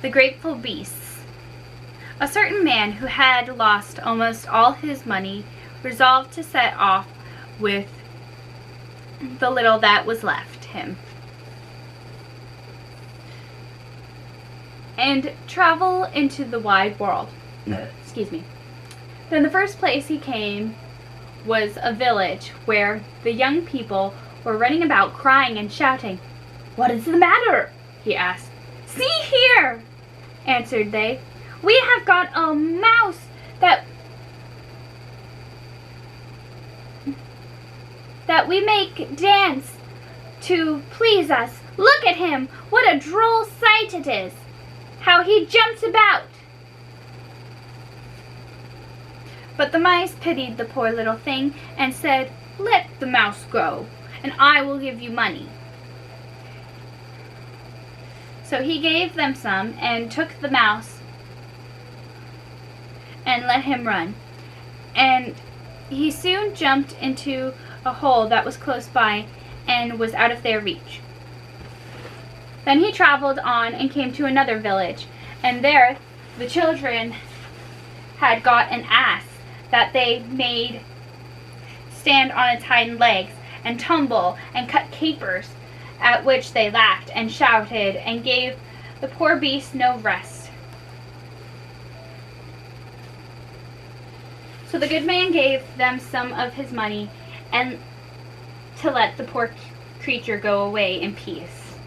The Grateful Beasts. A certain man who had lost almost all his money resolved to set off with the little that was left him and travel into the wide world. Excuse me. Then the first place he came was a village where the young people were running about crying and shouting. "What is the matter?" he asked. "See here," answered they. "We have got a mouse that we make dance to please us. Look at him! What a droll sight it is! How he jumps about!" But the mice pitied the poor little thing and said, "Let the mouse go, and I will give you money." So he gave them some and took the mouse and let him run. And he soon jumped into a hole that was close by and was out of their reach. Then he traveled on and came to another village, and there the children had got an ass that they made stand on its hind legs and tumble and cut capers, at which they laughed and shouted and gave the poor beast no rest. So the good man gave them some of his money and to let the poor creature go away in peace.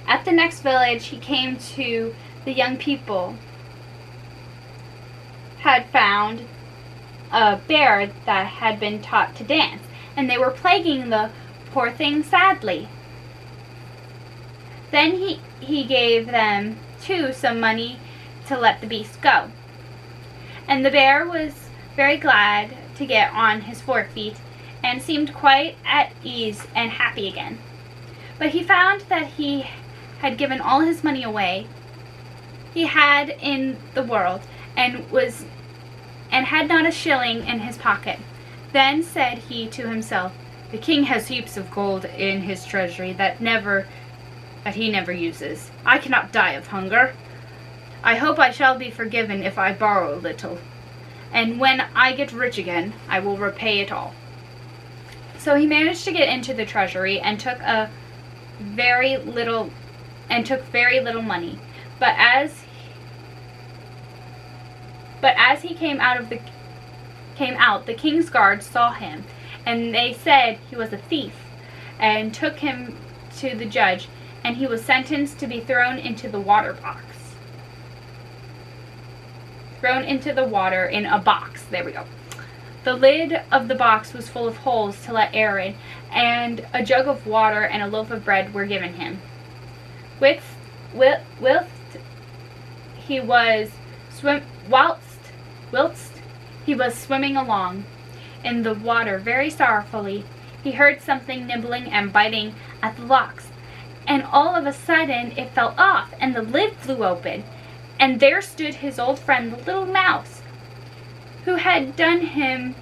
At the next village he came to, the young people had found a bear that had been taught to dance, and they were plaguing the poor thing sadly. Then he gave them too some money to let the beast go. And the bear was very glad to get on his forefeet and seemed quite at ease and happy again. But he found that he had given all his money away he had in the world and had not a shilling in his pocket. Then said he to himself, "The king has heaps of gold in his treasury that he never uses. I cannot die of hunger. I hope I shall be forgiven if I borrow a little, and when I get rich again, I will repay it all." So he managed to get into the treasury and took very little money. But as he came out, the king's guards saw him, and they said he was a thief, and took him to the judge, and he was sentenced to be thrown into the water in a box. There we go. The lid of the box was full of holes to let air in, and a jug of water and a loaf of bread were given him. Whilst he was swimming along in the water very sorrowfully, he heard something nibbling and biting at the locks, and all of a sudden it fell off, and the lid flew open, and there stood his old friend, the little mouse, who had done him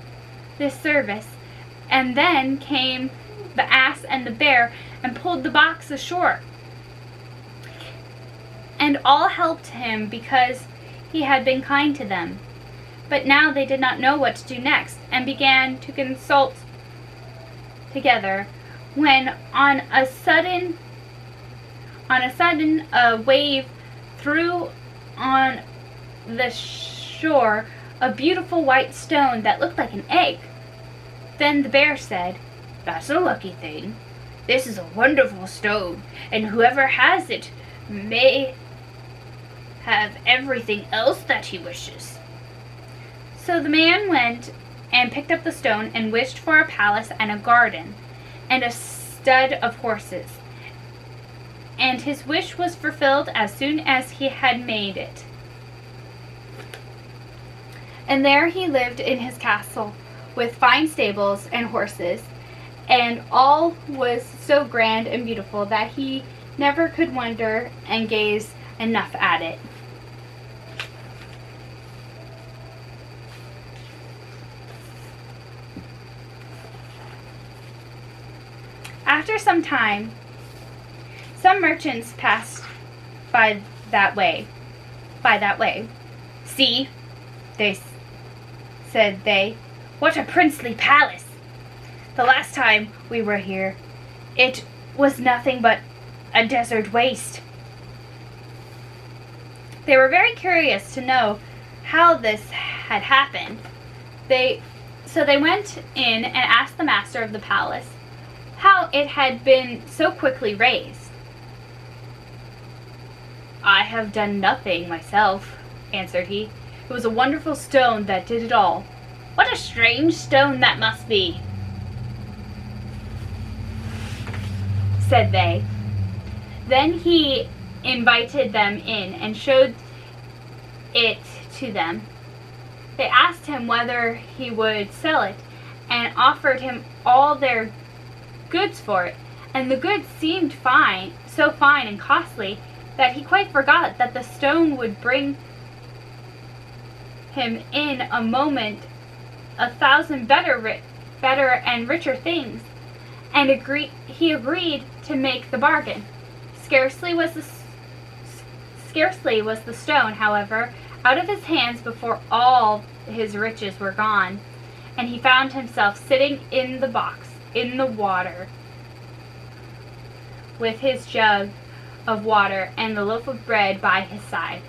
this service. And then came the ass and the bear and pulled the box ashore, and all helped him because he had been kind to them. But now they did not know what to do next, and began to consult together, when on a sudden a wave threw on the shore a beautiful white stone that looked like an egg. Then the bear said, "That's a lucky thing. This is a wonderful stone, and whoever has it may have everything else that he wishes." So the man went and picked up the stone and wished for a palace and a garden and a stud of horses. And his wish was fulfilled as soon as he had made it. And there he lived in his castle with fine stables and horses, and all was so grand and beautiful that he never could wonder and gaze enough at it. After some time, some merchants passed by that way. By that way. See, said they, what a princely palace! The last time we were here, it was nothing but a desert waste. They were very curious to know how this had happened. So they went in and asked the master of the palace how it had been so quickly raised. I have done nothing myself, answered he. It was a wonderful stone that did it all. What a strange stone that must be, said they. Then he invited them in and showed it to them. They asked him whether he would sell it and offered him all their goods for it. And the goods seemed so fine and costly that he quite forgot that the stone would bring him in a moment 1,000 better and richer things, and he agreed to make the bargain. Scarcely was the stone, however, out of his hands before all his riches were gone, and he found himself sitting in the box, in the water, with his jug of water and the loaf of bread by his side.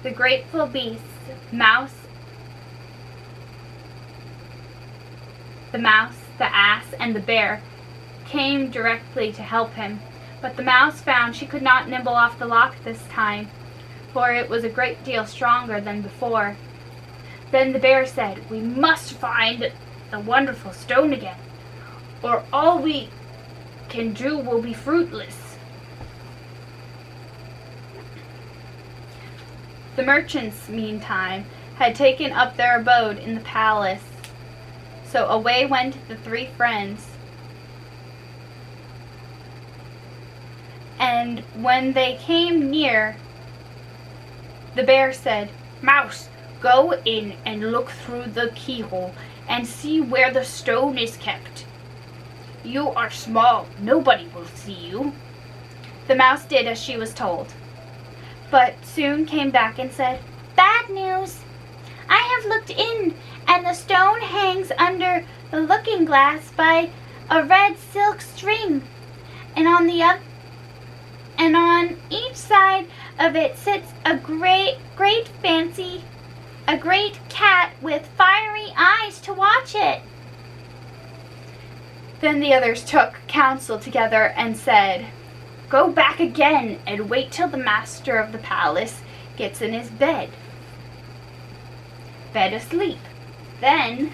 The grateful beasts, the mouse, the ass, and the bear came directly to help him, but the mouse found she could not nibble off the lock this time, for it was a great deal stronger than before. Then the bear said, we must find the wonderful stone again, or all we can do will be fruitless. The merchants, meantime, had taken up their abode in the palace, so away went the three friends. And when they came near, the bear said, Mouse, go in and look through the keyhole and see where the stone is kept. You are small, nobody will see you. The mouse did as she was told, but soon came back and said, Bad news! I have looked in, and the stone hangs under the looking glass by a red silk string, and on each side of it sits a great cat with fiery eyes to watch it. Then the others took counsel together and said, Go back again and wait till the master of the palace gets in his bed asleep. Then,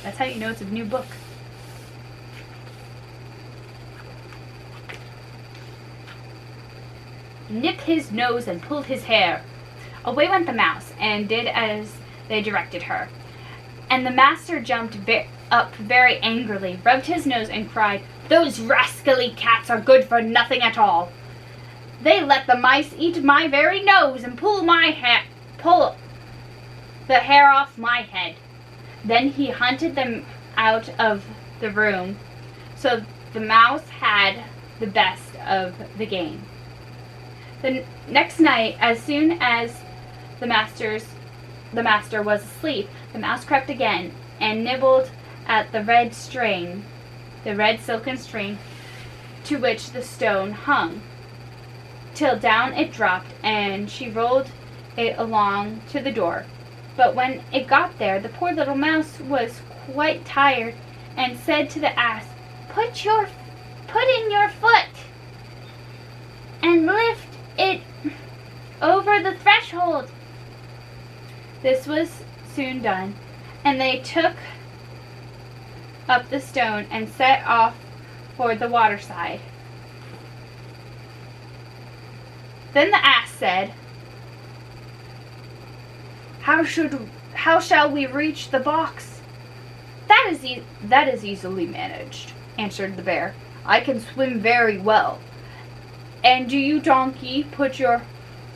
that's how you know it's a new book. Nip his nose and pull his hair. Away went the mouse and did as they directed her. And the master jumped up very angrily, rubbed his nose, and cried, Those rascally cats are good for nothing at all. They let the mice eat my very nose and pull the hair off my head. Then he hunted them out of the room, so the mouse had the best of the game. The next night, as soon as the master was asleep, the mouse crept again and nibbled at the red silken string to which the stone hung, till down it dropped, and she rolled it along to the door. But when it got there, the poor little mouse was quite tired, and said to the ass, Put in your foot and lift it over the threshold. This was soon done, and they took up the stone and set off for the waterside. Then the ass said, How shall we reach the box? That is easily managed, answered the bear. I can swim very well. And do you, donkey, put your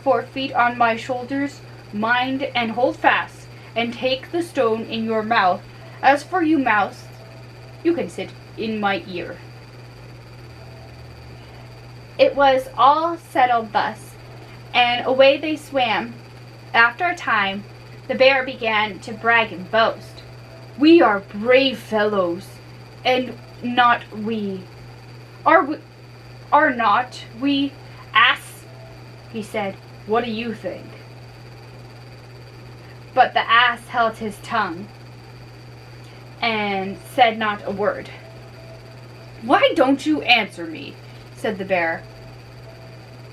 4 feet on my shoulders, mind, and hold fast, and take the stone in your mouth. As for you, mouse, you can sit in my ear. It was all settled thus, and away they swam. After a time, the bear began to brag and boast. "We are brave fellows, and not we. Are not we, ass?" he said. "What do you think?" But the ass held his tongue and said not a word. "Why don't you answer me?" said the bear.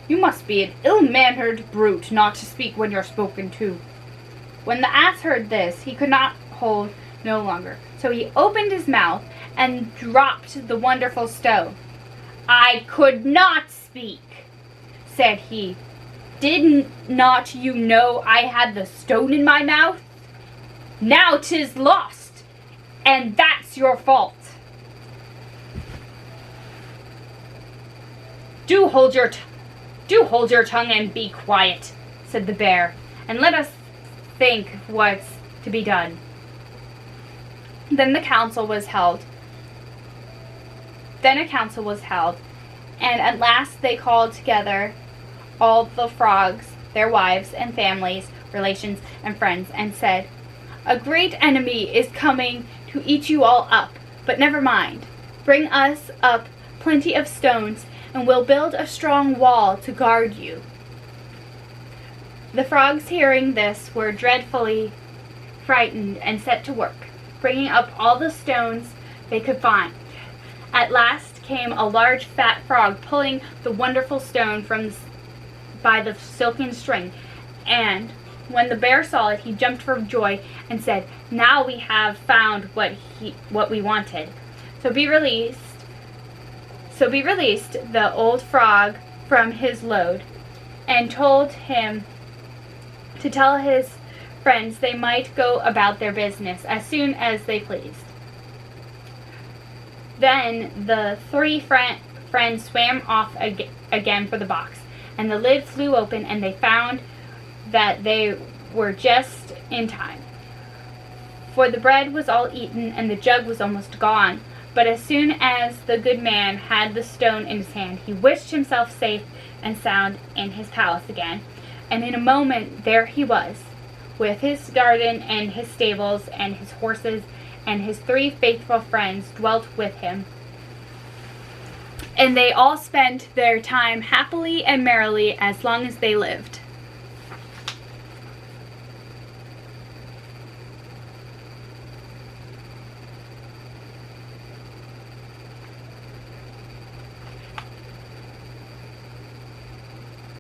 "You must be an ill-mannered brute not to speak when you're spoken to." When the ass heard this, he could not hold no longer, so he opened his mouth and dropped the wonderful stone. "I could not speak," said he. "Did not you know I had the stone in my mouth? Now 'tis lost, and that's your fault." Do hold your tongue and be quiet," said the bear, "and let us think what's to be done." Then a council was held, and at last they called together all the frogs, their wives and families, relations and friends, and said, "A great enemy is coming to eat you all up, but never mind. Bring us up plenty of stones, and we'll build a strong wall to guard you." The frogs, hearing this, were dreadfully frightened and set to work, bringing up all the stones they could find. At last came a large fat frog pulling the wonderful stone by the silken string, and when the bear saw it, he jumped for joy and said, "Now we have found what we wanted." So be released the old frog from his load, and told him to tell his friends they might go about their business as soon as they pleased. Then the three friends swam off again for the box, and the lid flew open, and they found that they were just in time, for the bread was all eaten and the jug was almost gone. But as soon as the good man had the stone in his hand, he wished himself safe and sound in his palace again, and in a moment there he was, with his garden and his stables and his horses, and his three faithful friends dwelt with him. And they all spent their time happily and merrily as long as they lived.